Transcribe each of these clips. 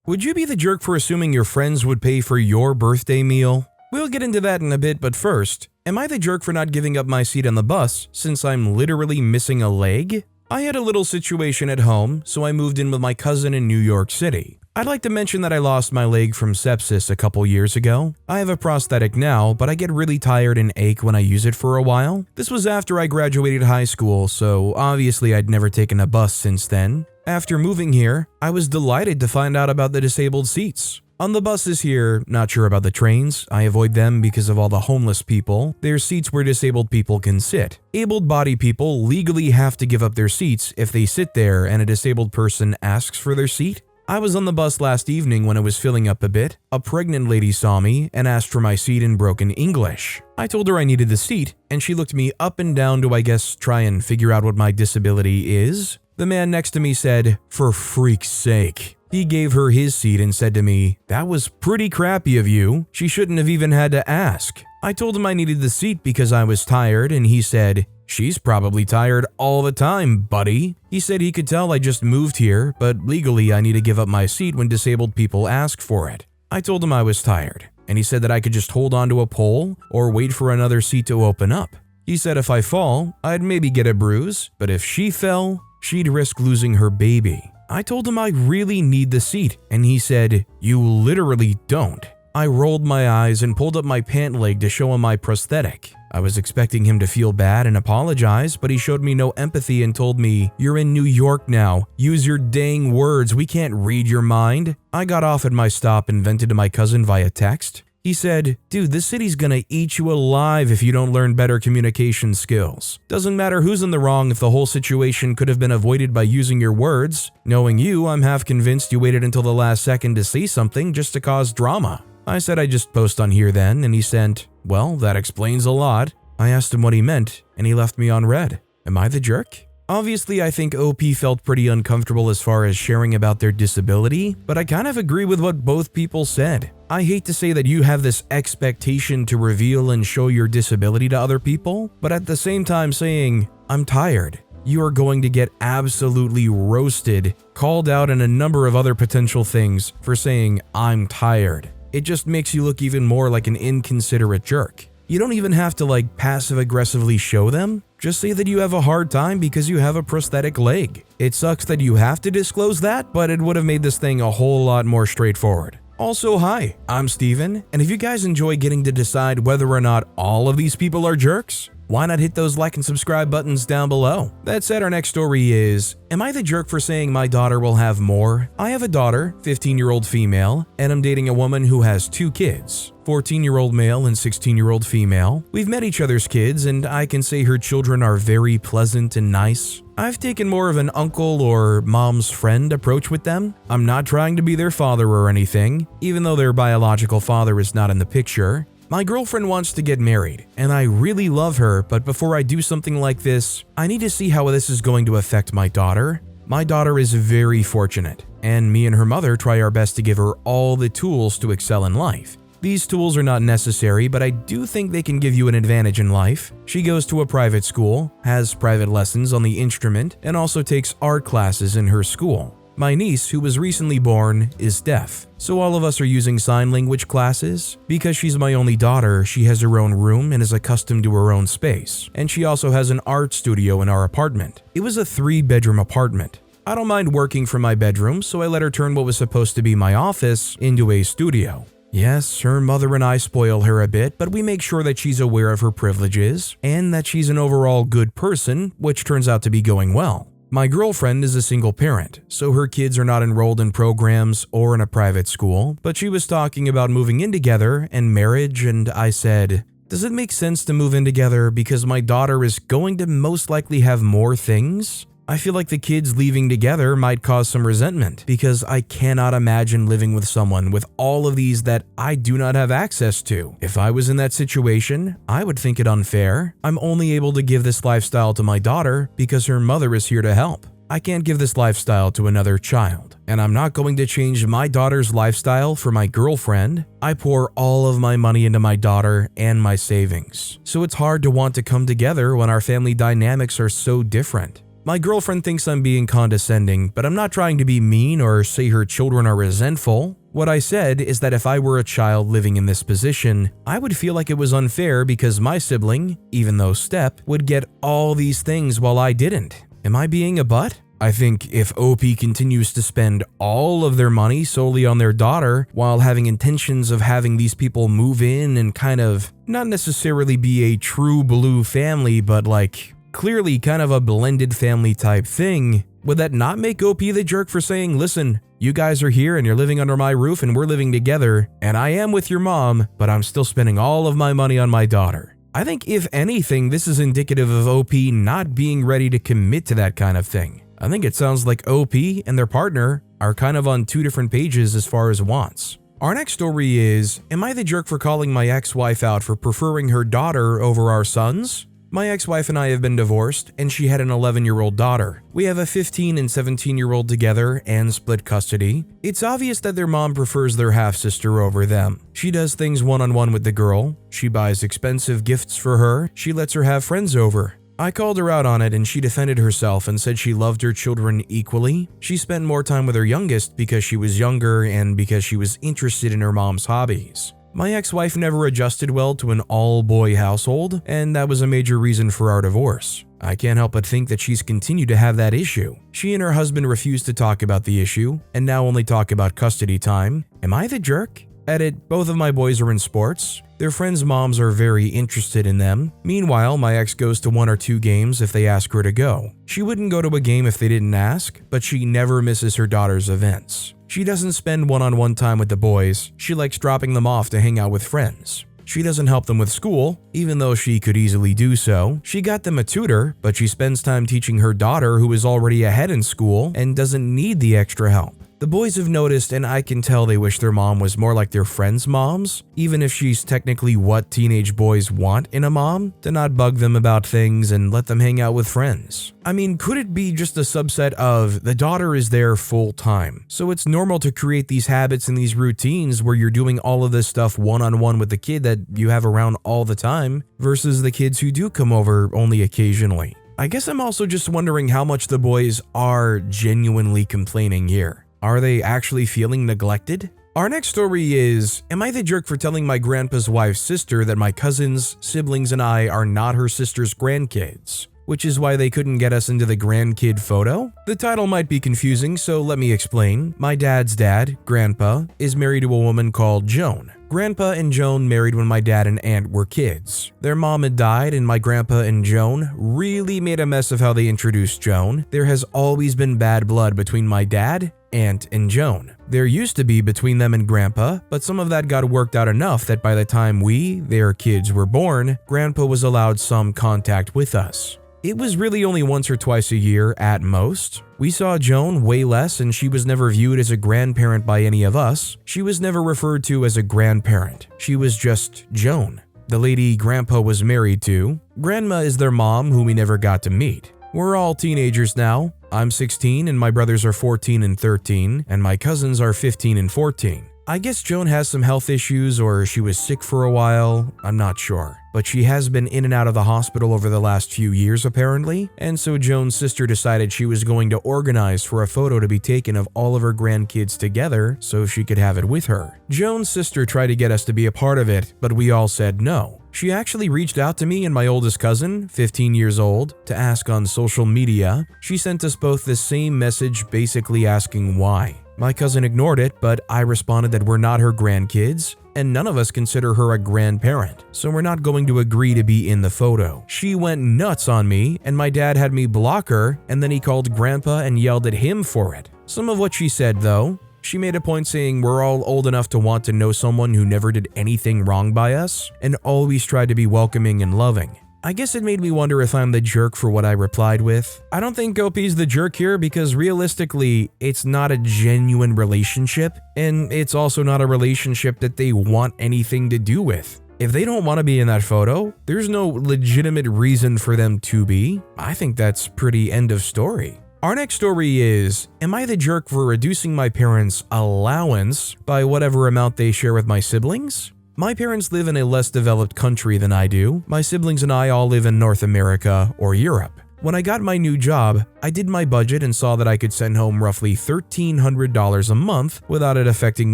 Would you be the jerk for assuming your friends would pay for your birthday meal? We'll get into that in a bit, but first, am I the jerk for not giving up my seat on the bus since I'm literally missing a leg? I had a little situation at home, so I moved in with my cousin in New York City. I'd like to mention that I lost my leg from sepsis a couple years ago. I have a prosthetic now, but I get really tired and ache when I use it for a while. This was after I graduated high school, so obviously I'd never taken a bus since then. After moving here, I was delighted to find out about the disabled seats. On the buses here, not sure about the trains, I avoid them because of all the homeless people. There's seats where disabled people can sit. Able-bodied people legally have to give up their seats if they sit there and a disabled person asks for their seat. I was on the bus last evening when it was filling up a bit. A pregnant lady saw me and asked for my seat in broken English. I told her I needed the seat, and she looked me up and down to, I guess, try and figure out what my disability is. The man next to me said, "For freak's sake." He gave her his seat and said to me, "That was pretty crappy of you. She shouldn't have even had to ask." I told him I needed the seat because I was tired, and he said, "She's probably tired all the time, buddy." He said he could tell I just moved here, but legally I need to give up my seat when disabled people ask for it. I told him I was tired, and he said that I could just hold onto a pole or wait for another seat to open up. He said if I fall, I'd maybe get a bruise, but if she fell, she'd risk losing her baby. I told him I really need the seat, and he said, "You literally don't." I rolled my eyes and pulled up my pant leg to show him my prosthetic. I was expecting him to feel bad and apologize, but he showed me no empathy and told me, "You're in New York now. Use your dang words. We can't read your mind." I got off at my stop and vented to my cousin via text. He said, "Dude, this city's gonna eat you alive if you don't learn better communication skills. Doesn't matter who's in the wrong if the whole situation could have been avoided by using your words. Knowing you, I'm half convinced you waited until the last second to say something just to cause drama." I said I'd just post on here then, and he sent, "Well, that explains a lot." I asked him what he meant, and he left me on red. Am I the jerk? Obviously, I think OP felt pretty uncomfortable as far as sharing about their disability, but I kind of agree with what both people said. I hate to say that you have this expectation to reveal and show your disability to other people, but at the same time saying, "I'm tired," you are going to get absolutely roasted, called out, and a number of other potential things for saying, "I'm tired." It just makes you look even more like an inconsiderate jerk. You don't even have to passive-aggressively show them. Just say that you have a hard time because you have a prosthetic leg. It sucks that you have to disclose that, but it would have made this thing a whole lot more straightforward. Also, hi, I'm Steven, and if you guys enjoy getting to decide whether or not all of these people are jerks, why not hit those like and subscribe buttons down below? That said, our next story is, am I the jerk for saying my daughter will have more? I have a daughter, 15-year-old female, and I'm dating a woman who has 2 kids, 14-year-old male and 16-year-old female. We've met each other's kids, and I can say her children are very pleasant and nice. I've taken more of an uncle or mom's friend approach with them. I'm not trying to be their father or anything, even though their biological father is not in the picture. My girlfriend wants to get married, and I really love her, but before I do something like this, I need to see how this is going to affect my daughter. My daughter is very fortunate, and me and her mother try our best to give her all the tools to excel in life. These tools are not necessary, but I do think they can give you an advantage in life. She goes to a private school, has private lessons on the instrument, and also takes art classes in her school. My niece, who was recently born, is deaf, so all of us are using sign language classes. Because she's my only daughter, she has her own room and is accustomed to her own space, and she also has an art studio in our apartment. It was a 3-bedroom apartment. I don't mind working from my bedroom, so I let her turn what was supposed to be my office into a studio. Yes, her mother and I spoil her a bit, but we make sure that she's aware of her privileges and that she's an overall good person, which turns out to be going well. My girlfriend is a single parent, so her kids are not enrolled in programs or in a private school, but she was talking about moving in together and marriage, and I said, "Does it make sense to move in together because my daughter is going to most likely have more things?" I feel like the kids leaving together might cause some resentment because I cannot imagine living with someone with all of these that I do not have access to. If I was in that situation, I would think it unfair. I'm only able to give this lifestyle to my daughter because her mother is here to help. I can't give this lifestyle to another child, and I'm not going to change my daughter's lifestyle for my girlfriend. I pour all of my money into my daughter and my savings, so it's hard to want to come together when our family dynamics are so different. My girlfriend thinks I'm being condescending, but I'm not trying to be mean or say her children are resentful. What I said is that if I were a child living in this position, I would feel like it was unfair because my sibling, even though step, would get all these things while I didn't. Am I being a butt? I think if OP continues to spend all of their money solely on their daughter while having intentions of having these people move in and kind of not necessarily be a true blue family, but like clearly kind of a blended family type thing, would that not make OP the jerk for saying, listen, you guys are here and you're living under my roof and we're living together and I am with your mom, but I'm still spending all of my money on my daughter? I think if anything, this is indicative of OP not being ready to commit to that kind of thing. I think it sounds like OP and their partner are kind of on two different pages as far as wants. Our next story is, am I the jerk for calling my ex-wife out for preferring her daughter over our sons? My ex-wife and I have been divorced, and she had an 11-year-old daughter. We have a 15 and 17-year-old together and split custody. It's obvious that their mom prefers their half-sister over them. She does things one-on-one with the girl. She buys expensive gifts for her. She lets her have friends over. I called her out on it and she defended herself and said she loved her children equally. She spent more time with her youngest because she was younger and because she was interested in her mom's hobbies. My ex-wife never adjusted well to an all-boy household, and that was a major reason for our divorce. I can't help but think that she's continued to have that issue. She and her husband refuse to talk about the issue, and now only talk about custody time. Am I the jerk? Edit, both of my boys are in sports. Their friends' moms are very interested in them. Meanwhile, my ex goes to 1 or 2 games if they ask her to go. She wouldn't go to a game if they didn't ask, but she never misses her daughter's events. She doesn't spend one-on-one time with the boys. She likes dropping them off to hang out with friends. She doesn't help them with school, even though she could easily do so. She got them a tutor, but she spends time teaching her daughter who is already ahead in school and doesn't need the extra help. The boys have noticed, and I can tell they wish their mom was more like their friends' moms, even if she's technically what teenage boys want in a mom, to not bug them about things and let them hang out with friends. I mean, could it be just a subset of the daughter is there full time? So it's normal to create these habits and these routines where you're doing all of this stuff one-on-one with the kid that you have around all the time versus the kids who do come over only occasionally. I guess I'm also just wondering how much the boys are genuinely complaining here. Are they actually feeling neglected? Our next story is, am I the jerk for telling my grandpa's wife's sister that my cousins, siblings, and I are not her sister's grandkids? Which is why they couldn't get us into the grandkid photo? The title might be confusing, so let me explain. My dad's dad, Grandpa, is married to a woman called Joan. Grandpa and Joan married when my dad and aunt were kids. Their mom had died and my grandpa and Joan really made a mess of how they introduced Joan. There has always been bad blood between my dad, aunt, and Joan. There used to be between them and Grandpa, but some of that got worked out enough that by the time their kids, were born, Grandpa was allowed some contact with us. It was really only once or twice a year at most. We saw Joan way less and she was never viewed as a grandparent by any of us. She was never referred to as a grandparent. She was just Joan, the lady Grandpa was married to. Grandma is their mom, who we never got to meet. We're all teenagers now. I'm 16 and my brothers are 14 and 13, and my cousins are 15 and 14. I guess Joan has some health issues or she was sick for a while, I'm not sure. But she has been in and out of the hospital over the last few years apparently, and so Joan's sister decided she was going to organize for a photo to be taken of all of her grandkids together so she could have it with her. Joan's sister tried to get us to be a part of it, but we all said no. She actually reached out to me and my oldest cousin, 15 years old, to ask on social media. She sent us both the same message basically asking why. My cousin ignored it, but I responded that we're not her grandkids, and none of us consider her a grandparent, so we're not going to agree to be in the photo. She went nuts on me, and my dad had me block her, and then he called Grandpa and yelled at him for it. Some of what she said, though, she made a point saying we're all old enough to want to know someone who never did anything wrong by us, and always tried to be welcoming and loving. I guess it made me wonder if I'm the jerk for what I replied with. I don't think OP's the jerk here because realistically, it's not a genuine relationship, and it's also not a relationship that they want anything to do with. If they don't want to be in that photo, there's no legitimate reason for them to be. I think that's pretty end of story. Our next story is, am I the jerk for reducing my parents' allowance by whatever amount they share with my siblings? My parents live in a less developed country than I do. My siblings and I all live in North America or Europe. When I got my new job, I did my budget and saw that I could send home roughly $1,300 a month without it affecting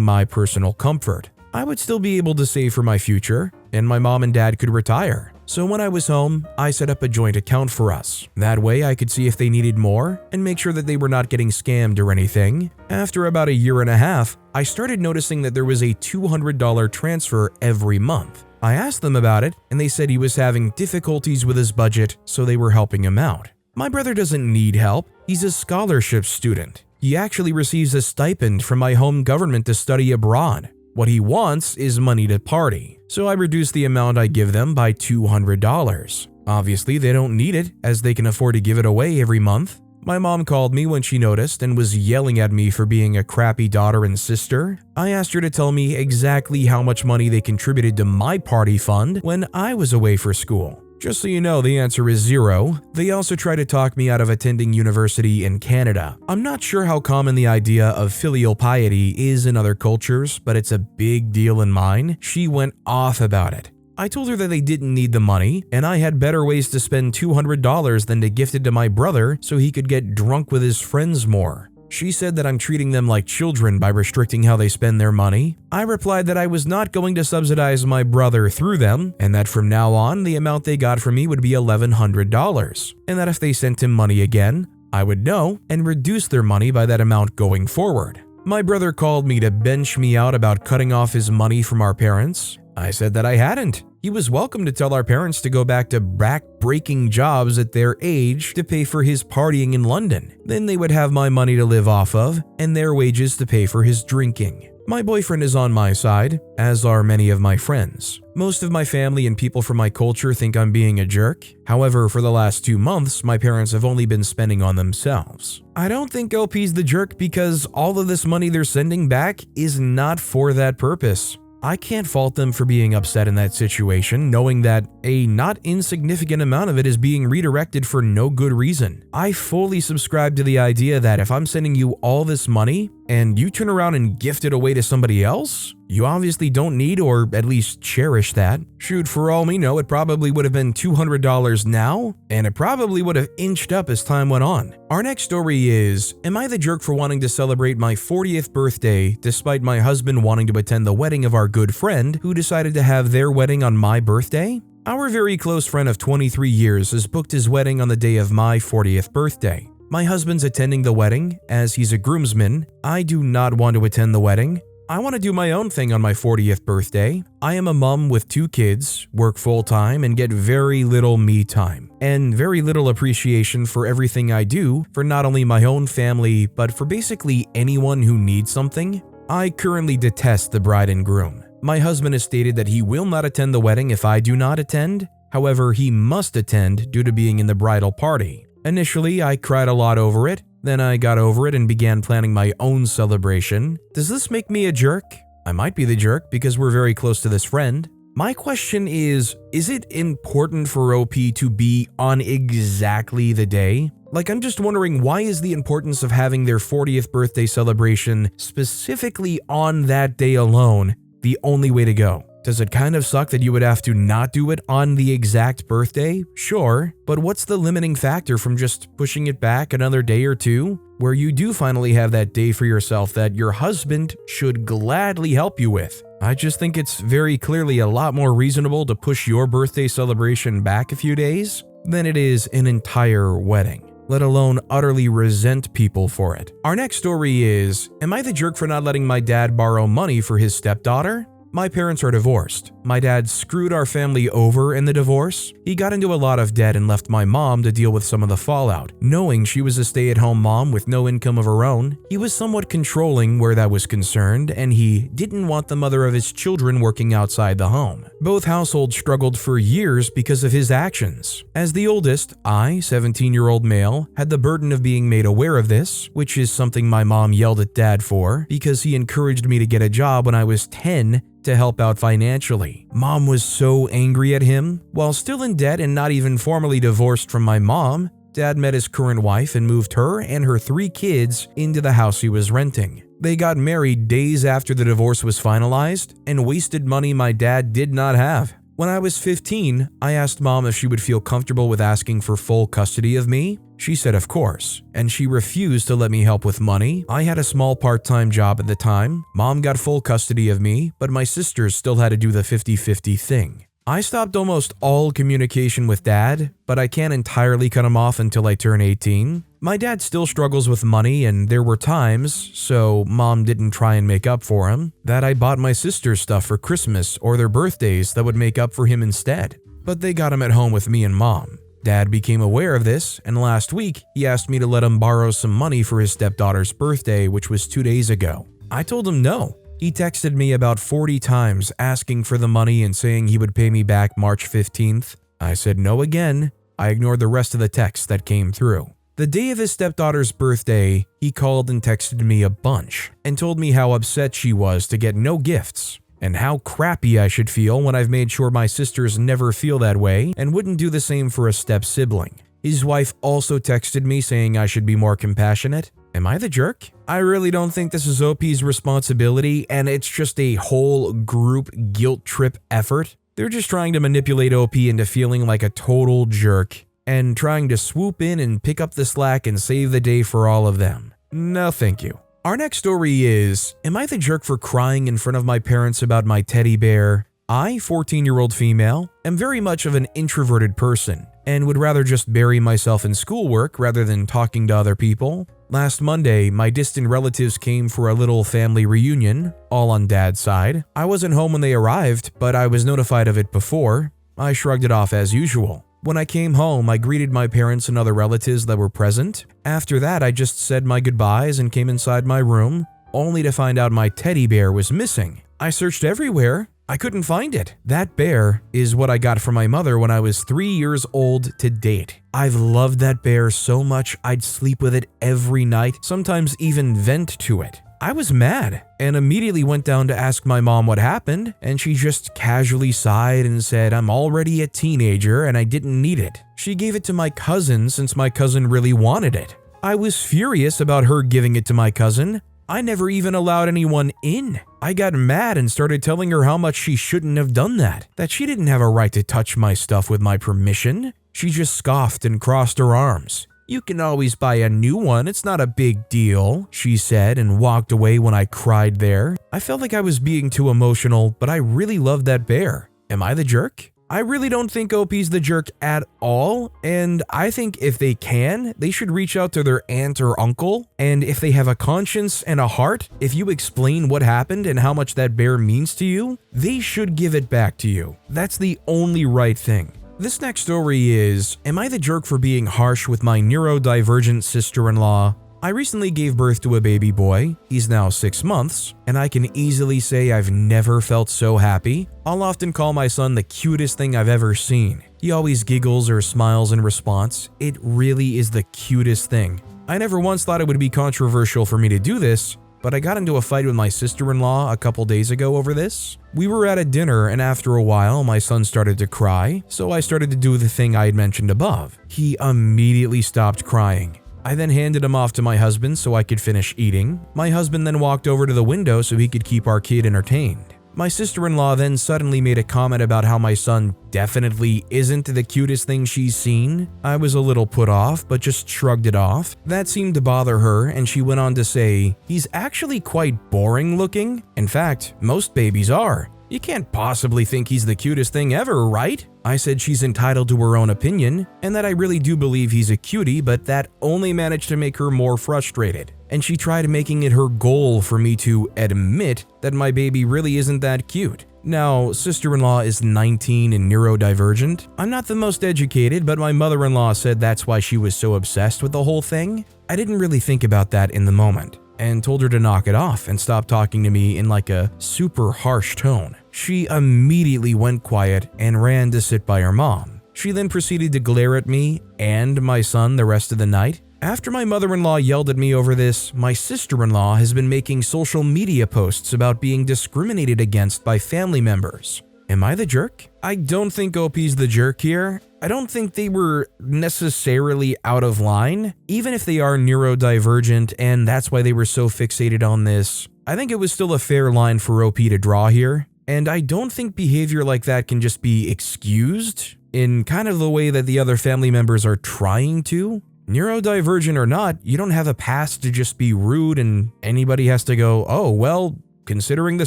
my personal comfort. I would still be able to save for my future, and my mom and dad could retire. So when I was home, I set up a joint account for us. That way I could see if they needed more and make sure that they were not getting scammed or anything. After about a year and a half, I started noticing that there was a $200 transfer every month. I asked them about it, and they said he was having difficulties with his budget, so they were helping him out. My brother doesn't need help. He's a scholarship student. He actually receives a stipend from my home government to study abroad. What he wants is money to party, so I reduced the amount I give them by $200. Obviously, they don't need it, as they can afford to give it away every month. My mom called me when she noticed and was yelling at me for being a crappy daughter and sister. I asked her to tell me exactly how much money they contributed to my party fund when I was away for school. Just so you know, the answer is zero. They also tried to talk me out of attending university in Canada. I'm not sure how common the idea of filial piety is in other cultures, but it's a big deal in mine. She went off about it. I told her that they didn't need the money, and I had better ways to spend $200 than to gift it to my brother so he could get drunk with his friends more. She said that I'm treating them like children by restricting how they spend their money. I replied that I was not going to subsidize my brother through them, and that from now on, the amount they got from me would be $1,100, and that if they sent him money again, I would know and reduce their money by that amount going forward. My brother called me to bench me out about cutting off his money from our parents. I said that I hadn't. He was welcome to tell our parents to go back to back-breaking jobs at their age to pay for his partying in London. Then they would have my money to live off of and their wages to pay for his drinking. My boyfriend is on my side, as are many of my friends. Most of my family and people from my culture think I'm being a jerk. However, for the last 2 months, my parents have only been spending on themselves. I don't think LP's the jerk because all of this money they're sending back is not for that purpose. I can't fault them for being upset in that situation, knowing that a not insignificant amount of it is being redirected for no good reason. I fully subscribe to the idea that if I'm sending you all this money and you turn around and gift it away to somebody else, you obviously don't need or at least cherish that. Shoot, for all we know, it probably would have been $200 now, and it probably would have inched up as time went on. Our next story is, am I the jerk for wanting to celebrate my 40th birthday despite my husband wanting to attend the wedding of our good friend who decided to have their wedding on my birthday? Our very close friend of 23 years has booked his wedding on the day of my 40th birthday. My husband's attending the wedding, as he's a groomsman. I do not want to attend the wedding. I want to do my own thing on my 40th birthday. I am a mom with 2 kids, work full-time, and get very little me time, and very little appreciation for everything I do for not only my own family, but for basically anyone who needs something. I currently detest the bride and groom. My husband has stated that he will not attend the wedding if I do not attend. However, he must attend due to being in the bridal party. Initially, I cried a lot over it. Then I got over it and began planning my own celebration. Does this make me a jerk? I might be the jerk because we're very close to this friend. My question is it important for OP to be on exactly the day? Like, I'm just wondering, why is the importance of having their 40th birthday celebration specifically on that day alone the only way to go? Does it kind of suck that you would have to not do it on the exact birthday? Sure, but what's the limiting factor from just pushing it back another day or two, where you do finally have that day for yourself that your husband should gladly help you with? I just think it's very clearly a lot more reasonable to push your birthday celebration back a few days than it is an entire wedding, let alone utterly resent people for it. Our next story is, am I the jerk for not letting my dad borrow money for his stepdaughter? My parents are divorced. My dad screwed our family over in the divorce. He got into a lot of debt and left my mom to deal with some of the fallout. Knowing she was a stay-at-home mom with no income of her own, he was somewhat controlling where that was concerned, and he didn't want the mother of his children working outside the home. Both households struggled for years because of his actions. As the oldest, I, 17-year-old male, had the burden of being made aware of this, which is something my mom yelled at dad for because he encouraged me to get a job when I was 10 to help out financially. Mom was so angry at him. While still in debt and not even formally divorced from my mom, Dad met his current wife and moved her and her 3 kids into the house he was renting. They got married days after the divorce was finalized and wasted money my dad did not have. When I was 15, I asked mom if she would feel comfortable with asking for full custody of me. She said of course, and she refused to let me help with money. I had a small part-time job at the time. Mom got full custody of me, but my sisters still had to do the 50-50 thing. I stopped almost all communication with dad, but I can't entirely cut him off until I turn 18. My dad still struggles with money, and there were times, so mom didn't try and make up for him, that I bought my sisters stuff for Christmas or their birthdays that would make up for him instead. But they got him at home with me and mom. Dad became aware of this, and last week he asked me to let him borrow some money for his stepdaughter's birthday, which was 2 days ago. I told him no. He texted me about 40 times asking for the money and saying he would pay me back March 15th. I said no again. I ignored the rest of the texts that came through. The day of his stepdaughter's birthday, he called and texted me a bunch and told me how upset she was to get no gifts and how crappy I should feel when I've made sure my sisters never feel that way and wouldn't do the same for a step-sibling. His wife also texted me saying I should be more compassionate. Am I the jerk? I really don't think this is OP's responsibility, and it's just a whole group guilt trip effort. They're just trying to manipulate OP into feeling like a total jerk and trying to swoop in and pick up the slack and save the day for all of them. No thank you. Our next story is, am I the jerk for crying in front of my parents about my teddy bear? I, 14-year-old female, am very much of an introverted person and would rather just bury myself in schoolwork rather than talking to other people. Last Monday, my distant relatives came for a little family reunion, all on Dad's side. I wasn't home when they arrived, but I was notified of it before. I shrugged it off as usual. When I came home, I greeted my parents and other relatives that were present. After that, I just said my goodbyes and came inside my room, only to find out my teddy bear was missing. I searched everywhere. I couldn't find it. That bear is what I got from my mother when I was 3 years old to date. I've loved that bear so much I'd sleep with it every night, sometimes even vent to it. I was mad and immediately went down to ask my mom what happened, and she just casually sighed and said I'm already a teenager and I didn't need it. She gave it to my cousin since my cousin really wanted it. I was furious about her giving it to my cousin. I never even allowed anyone in. I got mad and started telling her how much she shouldn't have done that she didn't have a right to touch my stuff with my permission. She just scoffed and crossed her arms. You can always buy a new one, it's not a big deal, she said and walked away when I cried there. I felt like I was being too emotional, but I really loved that bear. Am I the jerk? I really don't think OP's the jerk at all, and I think if they can, they should reach out to their aunt or uncle, and if they have a conscience and a heart, if you explain what happened and how much that bear means to you, they should give it back to you. That's the only right thing. This next story is, am I the jerk for being harsh with my neurodivergent sister-in-law? I recently gave birth to a baby boy. He's now 6 months, and I can easily say I've never felt so happy. I'll often call my son the cutest thing I've ever seen. He always giggles or smiles in response. It really is the cutest thing. I never once thought it would be controversial for me to do this, but I got into a fight with my sister-in-law a couple days ago over this. We were at a dinner, and after a while, my son started to cry, so I started to do the thing I had mentioned above. He immediately stopped crying. I then handed him off to my husband so I could finish eating. My husband then walked over to the window so he could keep our kid entertained. My sister-in-law then suddenly made a comment about how my son definitely isn't the cutest thing she's seen. I was a little put off, but just shrugged it off. That seemed to bother her, and she went on to say, he's actually quite boring looking. In fact, most babies are. You can't possibly think he's the cutest thing ever, right? I said she's entitled to her own opinion, and that I really do believe he's a cutie, but that only managed to make her more frustrated. And she tried making it her goal for me to admit that my baby really isn't that cute. Now, sister-in-law is 19 and neurodivergent. I'm not the most educated, but my mother-in-law said that's why she was so obsessed with the whole thing. I didn't really think about that in the moment, and told her to knock it off and stop talking to me in like a super harsh tone. She immediately went quiet and ran to sit by her mom. She then proceeded to glare at me and my son the rest of the night. After my mother-in-law yelled at me over this, my sister-in-law has been making social media posts about being discriminated against by family members. Am I the jerk? I don't think OP's the jerk here. I don't think they were necessarily out of line, even if they are neurodivergent and that's why they were so fixated on this. I think it was still a fair line for OP to draw here. And I don't think behavior like that can just be excused in kind of the way that the other family members are trying to. Neurodivergent or not, you don't have a past to just be rude and anybody has to go, oh, well, considering the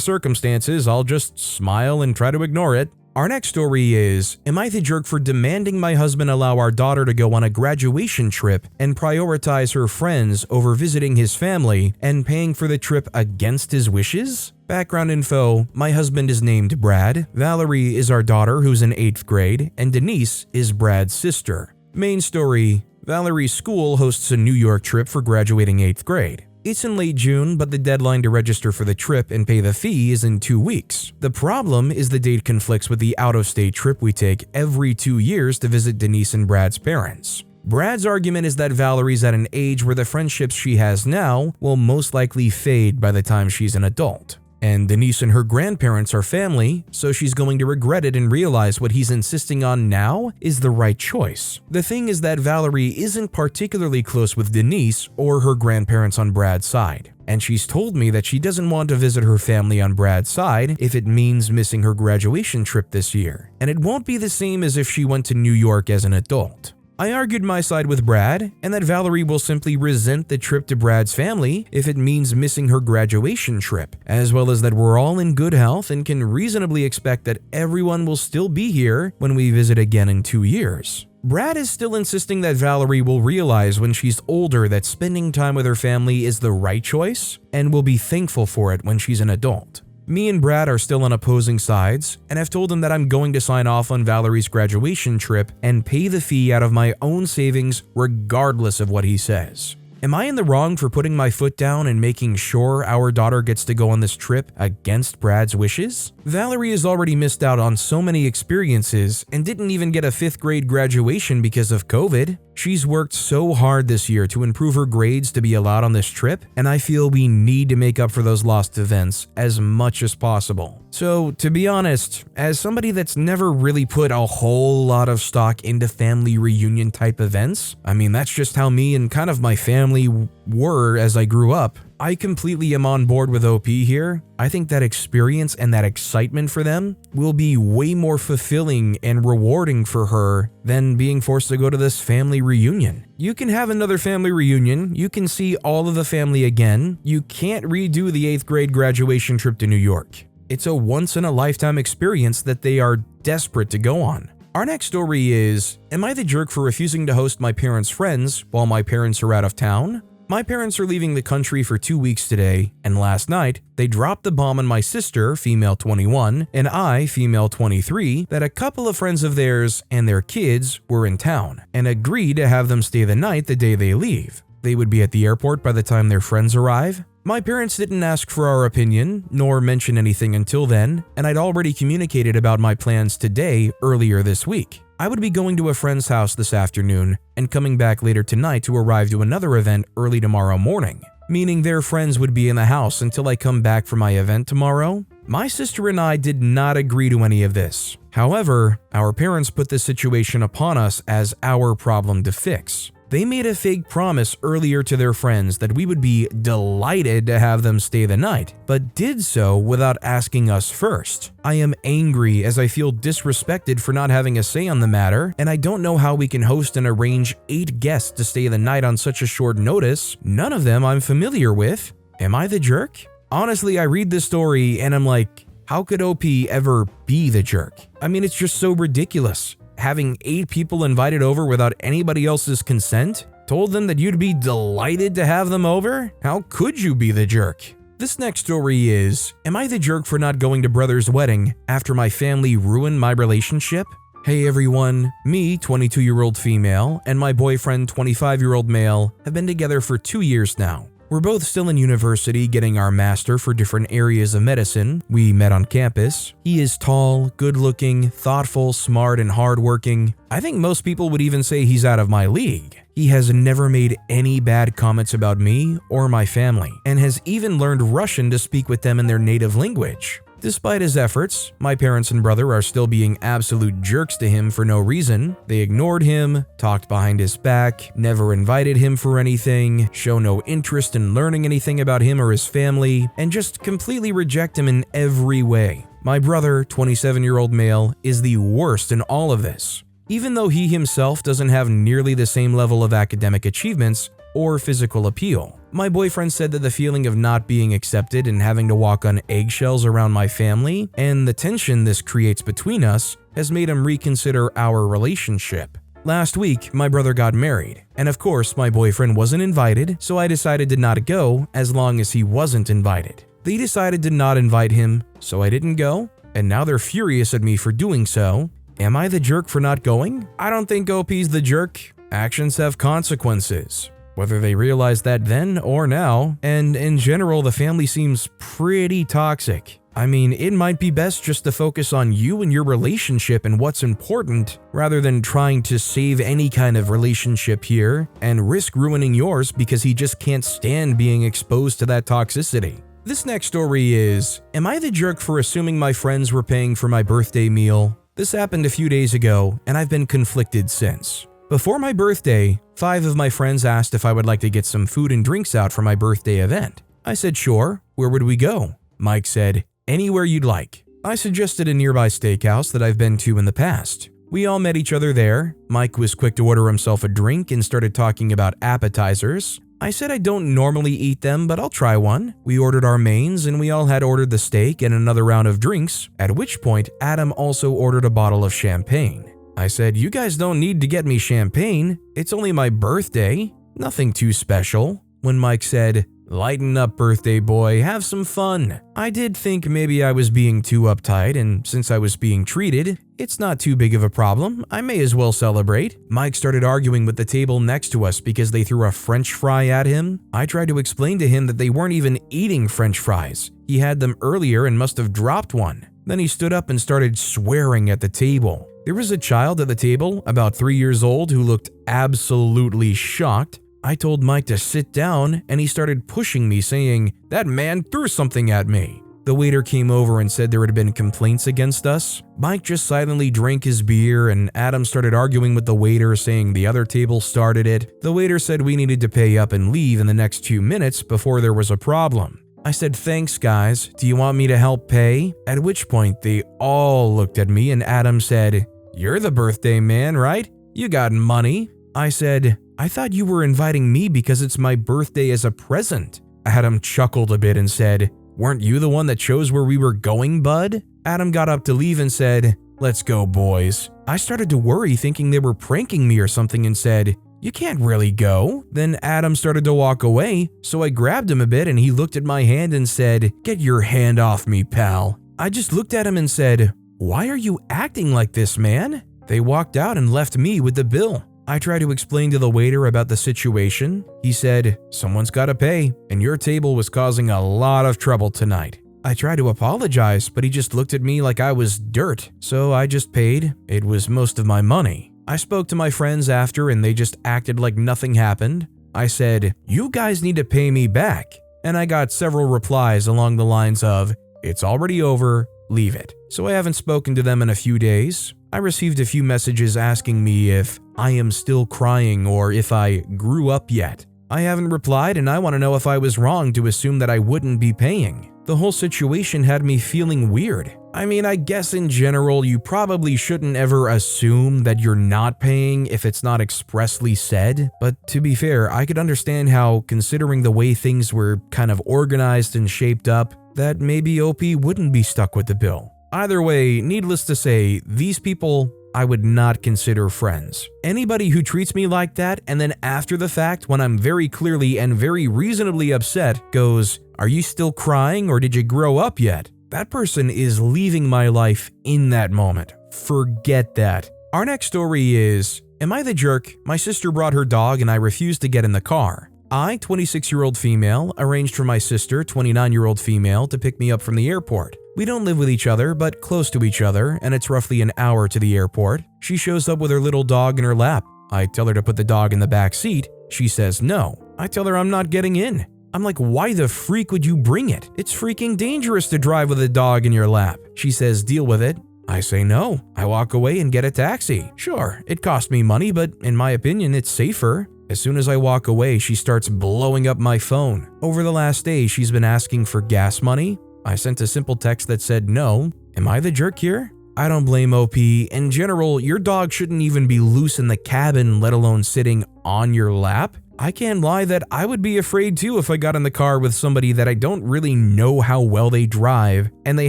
circumstances, I'll just smile and try to ignore it. Our next story is, am I the jerk for demanding my husband allow our daughter to go on a graduation trip and prioritize her friends over visiting his family and paying for the trip against his wishes? Background info, my husband is named Brad, Valerie is our daughter who's in 8th grade, and Denise is Brad's sister. Main story, Valerie's school hosts a New York trip for graduating 8th grade. It's in late June, but the deadline to register for the trip and pay the fee is in 2 weeks. The problem is the date conflicts with the out-of-state trip we take every 2 years to visit Denise and Brad's parents. Brad's argument is that Valerie's at an age where the friendships she has now will most likely fade by the time she's an adult. And Denise and her grandparents are family, so she's going to regret it and realize what he's insisting on now is the right choice. The thing is that Valerie isn't particularly close with Denise or her grandparents on Brad's side, and she's told me that she doesn't want to visit her family on Brad's side if it means missing her graduation trip this year, and it won't be the same as if she went to New York as an adult. I argued my side with Brad, and that Valerie will simply resent the trip to Brad's family if it means missing her graduation trip, as well as that we're all in good health and can reasonably expect that everyone will still be here when we visit again in 2 years. Brad is still insisting that Valerie will realize when she's older that spending time with her family is the right choice and will be thankful for it when she's an adult. Me and Brad are still on opposing sides, and I've told him that I'm going to sign off on Valerie's graduation trip and pay the fee out of my own savings regardless of what he says. Am I in the wrong for putting my foot down and making sure our daughter gets to go on this trip against Brad's wishes? Valerie has already missed out on so many experiences and didn't even get a 5th grade graduation because of COVID. She's worked so hard this year to improve her grades to be allowed on this trip, and I feel we need to make up for those lost events as much as possible. So, to be honest, as somebody that's never really put a whole lot of stock into family reunion type events, I mean, that's just how me and kind of my family were as I grew up, I completely am on board with OP here. I think that experience and that excitement for them will be way more fulfilling and rewarding for her than being forced to go to this family reunion. You can have another family reunion, you can see all of the family again, you can't redo the 8th grade graduation trip to New York. It's a once-in-a-lifetime experience that they are desperate to go on. Our next story is, am I the jerk for refusing to host my parents' friends while my parents are out of town? My parents are leaving the country for 2 weeks today, and last night, they dropped the bomb on my sister, female 21, and I, female 23, that a couple of friends of theirs and their kids were in town, and agreed to have them stay the night the day they leave. They would be at the airport by the time their friends arrive. My parents didn't ask for our opinion, nor mention anything until then, and I'd already communicated about my plans today earlier this week. I would be going to a friend's house this afternoon and coming back later tonight to arrive to another event early tomorrow morning, meaning their friends would be in the house until I come back for my event tomorrow. My sister and I did not agree to any of this. However, our parents put this situation upon us as our problem to fix. They made a fake promise earlier to their friends that we would be delighted to have them stay the night, but did so without asking us first. I am angry as I feel disrespected for not having a say on the matter, and I don't know how we can host and arrange 8 guests to stay the night on such a short notice, none of them I'm familiar with. Am I the jerk? Honestly, I read this story and I'm like, how could OP ever be the jerk? I mean, it's just so ridiculous. Having 8 people invited over without anybody else's consent? Told them that you'd be delighted to have them over? How could you be the jerk? This next story is, am I the jerk for not going to brother's wedding after my family ruined my relationship? Hey everyone, me, 22-year-old female, and my boyfriend, 25-year-old male, have been together for 2 years now. We're both still in university getting our master for different areas of medicine. We met on campus. He is tall, good-looking, thoughtful, smart, and hardworking. I think most people would even say he's out of my league. He has never made any bad comments about me or my family, and has even learned Russian to speak with them in their native language. Despite his efforts, my parents and brother are still being absolute jerks to him for no reason. They ignored him, talked behind his back, never invited him for anything, show no interest in learning anything about him or his family, and just completely reject him in every way. My brother, 27-year-old male, is the worst in all of this. Even though he himself doesn't have nearly the same level of academic achievements or physical appeal. My boyfriend said that the feeling of not being accepted and having to walk on eggshells around my family and the tension this creates between us has made him reconsider our relationship. Last week, my brother got married, and of course my boyfriend wasn't invited, so I decided to not go as long as he wasn't invited. They decided to not invite him, so I didn't go, and now they're furious at me for doing so. Am I the jerk for not going? I don't think OP's the jerk. Actions have consequences. Whether they realize that then or now, and in general the family seems pretty toxic. I mean, it might be best just to focus on you and your relationship and what's important, rather than trying to save any kind of relationship here and risk ruining yours because he just can't stand being exposed to that toxicity. This next story is, am I the jerk for assuming my friends were paying for my birthday meal? This happened a few days ago, and I've been conflicted since. Before my birthday, 5 of my friends asked if I would like to get some food and drinks out for my birthday event. I said sure. Where would we go? Mike said, anywhere you'd like. I suggested a nearby steakhouse that I've been to in the past. We all met each other there. Mike was quick to order himself a drink and started talking about appetizers. I said I don't normally eat them, but I'll try one. We ordered our mains and we all had ordered the steak and another round of drinks, at which point Adam also ordered a bottle of champagne. I said, you guys don't need to get me champagne. It's only my birthday. Nothing too special. When Mike said, lighten up, birthday boy, have some fun. I did think maybe I was being too uptight, and since I was being treated, it's not too big of a problem. I may as well celebrate. Mike started arguing with the table next to us because they threw a French fry at him. I tried to explain to him that they weren't even eating French fries. He had them earlier and must have dropped one. Then he stood up and started swearing at the table. There was a child at the table, about 3 years old, who looked absolutely shocked. I told Mike to sit down, and he started pushing me, saying, that man threw something at me. The waiter came over and said there had been complaints against us. Mike just silently drank his beer, and Adam started arguing with the waiter, saying the other table started it. The waiter said we needed to pay up and leave in the next few minutes before there was a problem. I said, thanks guys, do you want me to help pay? At which point they all looked at me and Adam said, you're the birthday man, right? You got money. I said, I thought you were inviting me because it's my birthday as a present. Adam chuckled a bit and said, weren't you the one that chose where we were going, bud? Adam got up to leave and said, let's go, boys. I started to worry, thinking they were pranking me or something, and said, you can't really go. Then Adam started to walk away, so I grabbed him a bit and he looked at my hand and said, get your hand off me, pal. I just looked at him and said, why are you acting like this, man? They walked out and left me with the bill. I tried to explain to the waiter about the situation. He said, someone's gotta pay, and your table was causing a lot of trouble tonight. I tried to apologize, but he just looked at me like I was dirt, so I just paid. It was most of my money. I spoke to my friends after and they just acted like nothing happened. I said, you guys need to pay me back. And I got several replies along the lines of, it's already over, leave it. So I haven't spoken to them in a few days. I received a few messages asking me if I am still crying or if I grew up yet. I haven't replied, and I want to know if I was wrong to assume that I wouldn't be paying. The whole situation had me feeling weird. I mean, I guess in general, you probably shouldn't ever assume that you're not paying if it's not expressly said. But to be fair, I could understand how, considering the way things were kind of organized and shaped up, that maybe OP wouldn't be stuck with the bill. Either way, needless to say, these people I would not consider friends. Anybody who treats me like that and then after the fact, when I'm very clearly and very reasonably upset, goes, are you still crying or did you grow up yet? That person is leaving my life in that moment. Forget that. Our next story is, am I the jerk? My sister brought her dog and I refused to get in the car. I, 26-year-old female, arranged for my sister, 29-year-old female, to pick me up from the airport. We don't live with each other, but close to each other, and it's roughly an hour to the airport. She shows up with her little dog in her lap. I tell her to put the dog in the back seat. She says no. I tell her I'm not getting in. I'm like, why the freak would you bring it? It's freaking dangerous to drive with a dog in your lap. She says deal with it. I say no. I walk away and get a taxi. Sure, it cost me money, but in my opinion, it's safer. As soon as I walk away, she starts blowing up my phone. Over the last day, she's been asking for gas money. I sent a simple text that said no. Am I the jerk here? I don't blame OP. In general, your dog shouldn't even be loose in the cabin, let alone sitting on your lap. I can't lie that I would be afraid too if I got in the car with somebody that I don't really know how well they drive, and they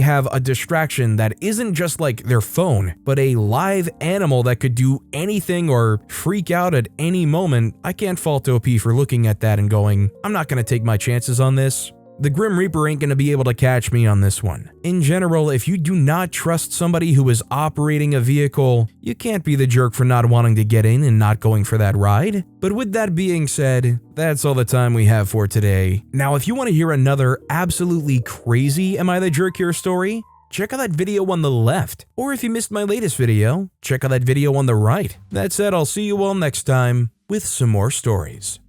have a distraction that isn't just like their phone, but a live animal that could do anything or freak out at any moment. I can't fault OP for looking at that and going, I'm not gonna take my chances on this. The Grim Reaper ain't gonna be able to catch me on this one. In general, if you do not trust somebody who is operating a vehicle, you can't be the jerk for not wanting to get in and not going for that ride. But with that being said, that's all the time we have for today. Now, if you want to hear another absolutely crazy Am I the Jerk Here story, check out that video on the left. Or if you missed my latest video, check out that video on the right. That said, I'll see you all next time with some more stories.